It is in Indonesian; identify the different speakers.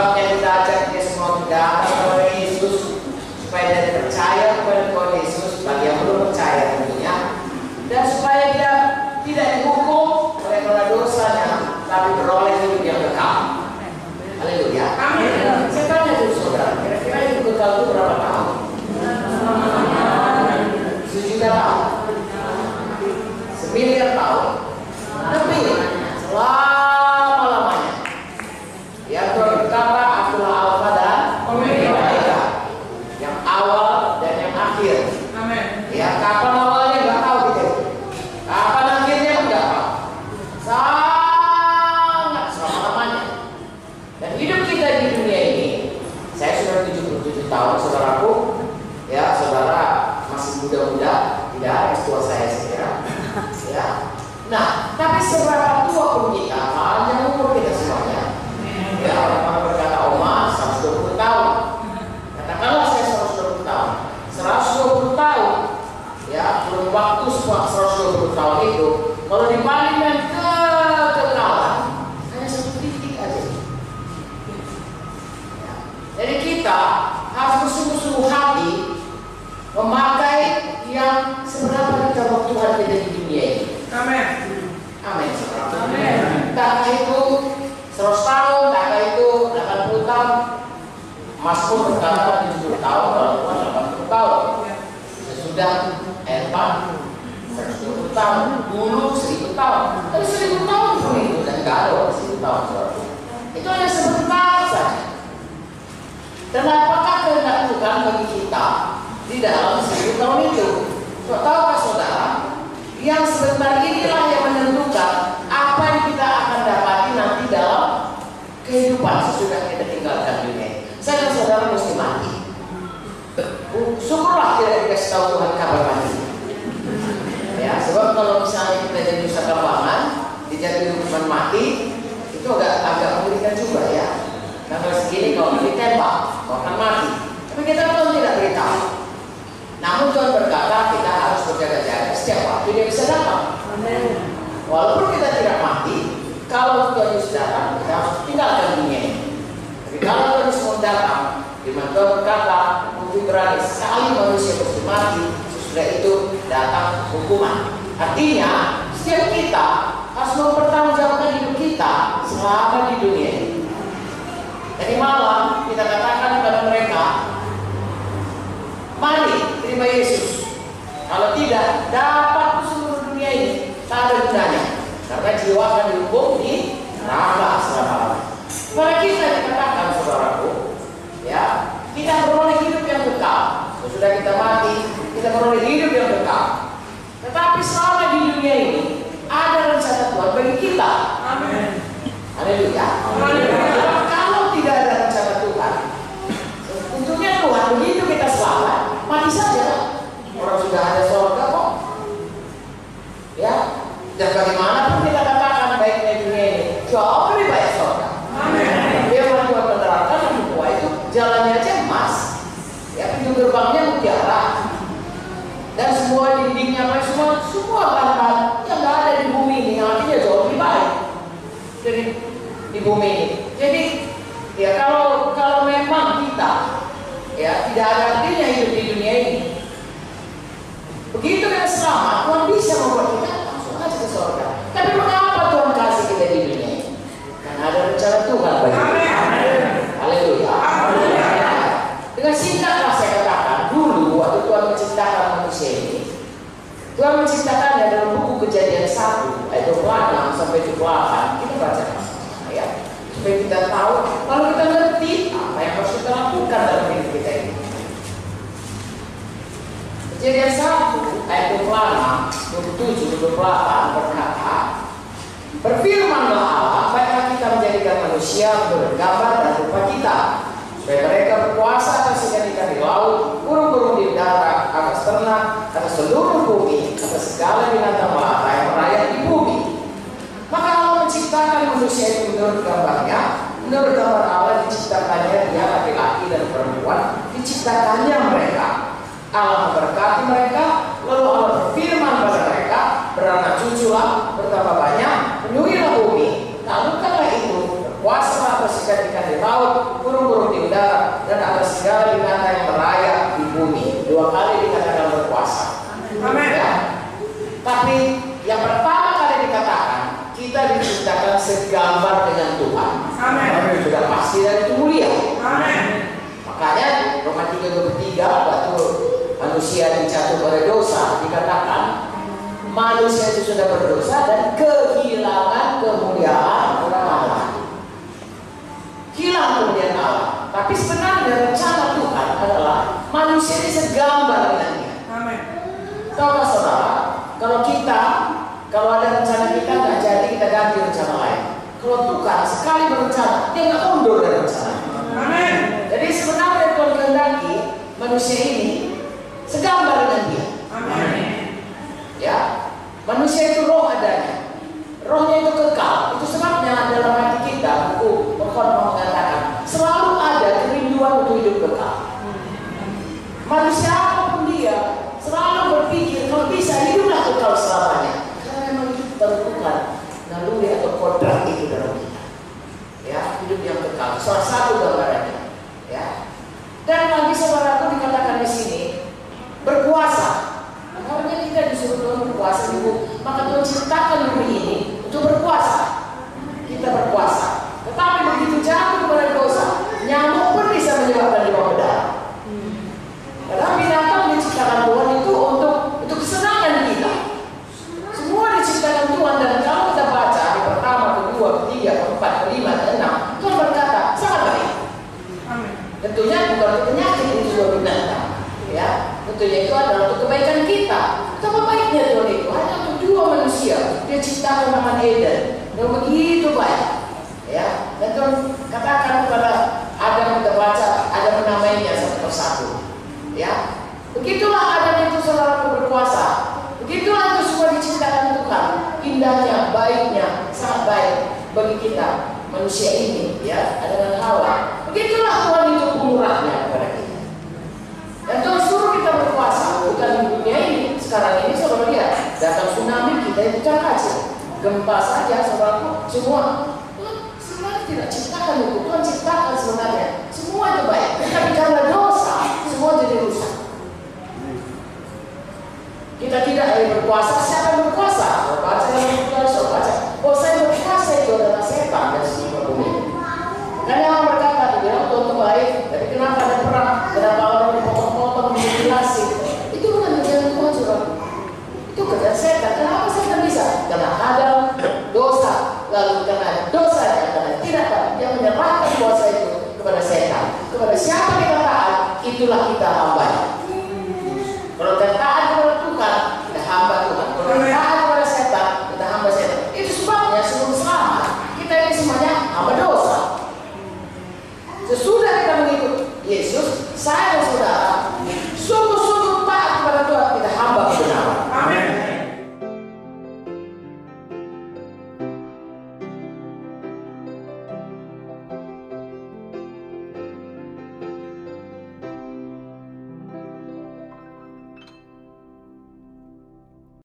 Speaker 1: sebabnya kita ajak dia semua datang kepada Yesus, supaya dia percaya kepada Tuhan Yesus bagi yang belum percaya tentunya, dan supaya dia tidak dihukum oleh karena dosanya, tapi beroleh hidup yang kekal. Haleluya. Amin. Saya tanya dulu saudara, kira-kira hidup kekal itu berapa tahun? 1 juta tahun, 1 miliar tahun, lebih, selama-lamanya. Ya, Tuhan berkata, akulah Alfa dan Omega, yang awal dan yang akhir. Amin. Ya, kapan awalnya nggak tahu gitu, kapan akhirnya nggak tahu. Sangat selama-lamanya. Dan hidup kita di dunia ini, saya sudah 77 tahun, saudaraku. Ya, saudara masih muda-muda, tidak ada tua saya kira. Ya. Nah, tapi seberapa tua pun kita, panjang umur kita semuanya. Ya, orang berkata, Oma 120 tahun. Katakanlah saya 120 tahun. 120 tahun, ya, belum waktu 120 tahun itu, kalau dibanding dengan kekekalan, hanya 1 titik aja. Ya. Jadi kita harus bersungguh-sungguh hati memakai yang seberapa kita waktu Tuhan kita di dunia ini. Amin. Amin. Amin. Entah itu 100 tahun, entah itu 80 tahun. Mazmur berkata 70 tahun, kalau Tuhan 80 tahun. Sesudah Eva 120 tahun, dulu 1000 tahun. Tapi 1000 tahun pun itu, dan tidak ada 1000 tahun. Itu hanya sebentar saja. Dan apakah kehendak Tuhan bagi kita di dalam 1000 tahun itu? Tahukah saudara, yang sebentar inilah yang menentukan apa yang kita akan dapati nanti dalam kehidupan sesudah kita tinggalkan dunia. Saya dan saudara mesti mati. Syukurlah tidak dikasih tahu Tuhan kabar mati. Ya, sebab kalau misalnya kita jadi nusa kambangan, dijatuhi hukuman mati, itu agak mengerikan juga ya. Tanggal segini kalau ditembak, kau akan mati. Tapi kita Tuhan tidak beritahu. Namun Tuhan berkata kita harus berjaga-jaga setiap waktu dia bisa datang. Amen. Walaupun kita tidak mati, kalau Tuhan Yesus datang, kita harus tinggalkan dunia ini. Tapi kalau Tuhan Yesus mau datang, firman Tuhan berkata, mungkin berani sekali manusia mesti mati, sesudah itu datang hukuman. Artinya, setiap kita harus mempertanggungjawabkan hidup kita selama di dunia ini. Jadi malam kita katakan kepada mereka, mari terima Yesus. Kalau tidak, dapat seluruh dunia ini, tak ada gunanya. Karena jiwa akan dihukum di neraka selama-lamanya. Pada kita dikatakan, saudaraku, ya, kita beroleh hidup yang kekal. Sesudah kita mati, kita beroleh hidup yang kekal. Tetapi selama di dunia ini, ada rencana Tuhan bagi kita. Amin. Haleluya. Kalau tidak ada rencana Tuhan, tentunya Tuhan begitu kita selamat, mati saja. Orang sudah ada surga kok. Ya, dan bagaimanapun kita katakan baiknya dunia ini, jauh lebih baik surga. Amin. Dia Tuhan menerangkan bahwa itu jalannya aja emas, ya, pintu gerbangnya mutiara, dan semua dindingnya semua bahan yang nggak ada di bumi ini, yang artinya jauh lebih baik dari di bumi ini. Jadi, ya kalau memang kita, ya, tidak ada artinya hidup di dunia ini, begitu kita selamat, Tuhan bisa membuat kita langsung aja ke surga. Tapi mengapa Tuhan kasih kita di dunia ini? Karena ada rencana Tuhan bagi kita. Haleluya. Dengan singkatlah saya katakan, dulu waktu Tuhan menciptakan manusia ini, Tuhan menciptakannya dalam buku Kejadian 1 ayat 26 sampai 28. Kita baca sama-sama ya, supaya kita tahu, lalu kita ngerti apa yang harus kita lakukan dalam hidup kita ini. Kejadian 1 ayat 26, 27, 28 berkata, berfirmanlah Allah, baiklah kita menjadikan manusia bergambar dan rupa kita, supaya mereka berkuasa atas ikan-ikan di laut, burung-burung di darat, atas ternak, atas seluruh bumi, atas segala binatang melata yang merayap di bumi. Maka Allah menciptakan manusia itu menurut gambarnya, menurut gambar Allah diciptakannya dia laki-laki dan perempuan, diciptakannya mereka. Allah memberkati mereka, lalu Allah berfirman pada mereka, beranak cuculah, bertambah banyak, penuhilah bumi, taklukkanlah itu, berkuasalah atas ikan-ikan di laut, burung-burung di udara, dan atas segala binatang yang merayap di bumi. 2 kali dikatakan berkuasa.
Speaker 2: Amin.
Speaker 1: Ya. Tapi yang pertama kali dikatakan, kita diciptakan segambar dengan Tuhan.
Speaker 2: Amin.
Speaker 1: Sudah pasti dan itu mulia.
Speaker 2: Amin.
Speaker 1: Makanya Roma 3:23 waktu manusia dijatuh oleh dosa dikatakan manusia itu sudah berdosa dan kehilangan kemuliaan Allah. Hilang kemuliaan Allah. Tapi sebenarnya rencana Tuhan adalah manusia ini segambar dengannya.
Speaker 2: Amin.
Speaker 1: Tahu saudara, kalau ada rencana kita nggak jadi, kita ganti rencana lain. Kalau Tuhan sekali berencana, dia nggak mundur dari rencana.
Speaker 2: Amin.
Speaker 1: Jadi sebenarnya Tuhan kehendaki manusia ini segambar dengan dia.
Speaker 2: Amin.
Speaker 1: Ya, manusia itu roh adanya, rohnya itu kekal. Itu sebabnya dalam hati kita, buku Pengkhotbah mengatakan selalu ada kerinduan untuk hidup kekal. Manusia apapun dia selalu berpikir kalau bisa hiduplah kekal selamanya. Karena memang itu terbukan naluri atau kodrat itu dalam kita. Ya, hidup yang kekal. Salah satu gambarannya. Ya. Dan lagi saudaraku dikatakan di sini berkuasa. Makanya kita disuruh Tuhan berkuasa ibu. Maka Tuhan ciptakan bumi ini untuk berkuasa. Kita berkuasa. Tetapi begitu jatuh kepada dosa, nyamuk pun bisa menyebabkan demam berdarah. Karena binatang diciptakan Tuhan itu untuk kesenangan kita. Semua diciptakan Tuhan dan kalau kita baca di pertama, kedua, ketiga, keempat, kelima, keenam, Tuhan berkata sangat baik.
Speaker 2: Amin.
Speaker 1: Tentunya bukan untuk penyakit itu juga binatang, ya. Tentunya itu adalah untuk kebaikan kita. Betapa baiknya Tuhan itu hanya untuk 2 manusia. Dia ciptakan Taman Eden yang begitu baik, ya. Dan Tuhan katakan kepada Adam, kita baca, Adam menamainya satu persatu, ya. Begitulah Adam itu saudara berkuasa. Begitulah itu semua diciptakan Tuhan. Indahnya, baiknya, sangat baik bagi kita manusia ini, ya. Ada dengan Hawa. Begitulah Tuhan itu pemurahnya kepada kita. Dan Tuhan suruh kita berkuasa bukan di dunia ini. Sekarang ini saudara lihat, datang tsunami kita itu kacau. Gempa saja saudaraku, semua Tuhan sebenarnya tidak ciptakan itu. Tuhan ciptakan sebenarnya semua itu baik. Tapi karena dosa semua jadi rusak. Kita tidak lagi berkuasa. Siapa yang berkuasa? Baca dalam berkuasa, baca. Oh, saya berkuasa itu adalah setan dan semua bumi. Karena orang berkata, dia Tuhan baik, tapi kenapa ada perang? Kenapa orang dipotong-potong, dimutilasi? Itu bukan kerjaan Tuhan, saudara. Itu kerjaan setan. Kenapa setan bisa? Karena ada dosa, lalu karena dosanya, karena tidak dia menyerahkan kuasa itu kepada setan. Kepada siapa kita taat, itulah kita hamba.